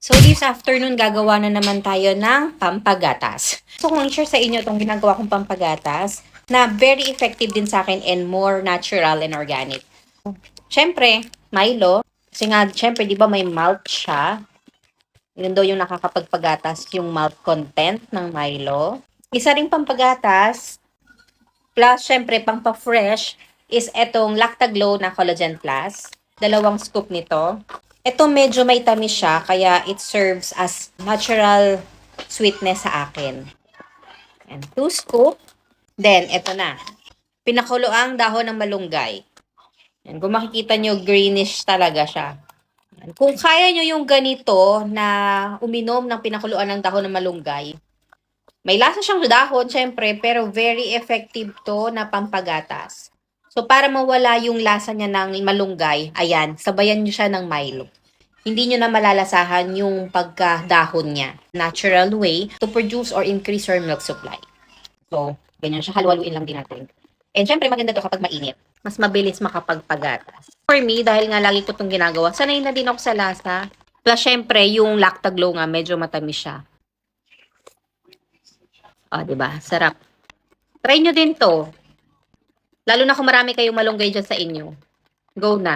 So this afternoon, gagawa na naman tayo ng pampagatas. So kung i-share sa inyo itong ginagawa kong pampagatas, na very effective din sa akin and more natural and organic. Siyempre, Milo. Kasi nga, siyempre, di ba may malt siya? Yun daw yung nakakapagpagatas, yung malt content ng Milo. Isa ring pampagatas, plus siyempre, pampa-fresh, is etong Lactaglow na Collagen Plus. 2 scoop nito. Ito medyo may tamis siya, kaya it serves as natural sweetness sa akin. And 2 scoop. Then, ito na. Pinakulo ang dahon ng malunggay. Yan, kung makikita nyo, greenish talaga siya. Yan. Kung kaya nyo yung ganito na uminom ng pinakuluan ng dahon ng malunggay, may lasa siyang dahon, syempre, pero very effective to na pampagatas. So, para mawala yung lasa niya ng malunggay, ayan, sabayan nyo siya ng Milo. Hindi nyo na malalasahan yung pagkadahon niya. Natural way to produce or increase your milk supply. So, ganyan siya. Halu-haluin lang din natin. And syempre, maganda to kapag mainit. Mas mabilis makapagpagatas. For me, dahil nga lagi ko itong ginagawa, sanay na din ako sa lasa. Plus, syempre, yung Lactaglow nga, medyo matamis siya. O, diba? Sarap. Try nyo din to. Lalo na kung marami kayong malunggay dyan sa inyo. Go na.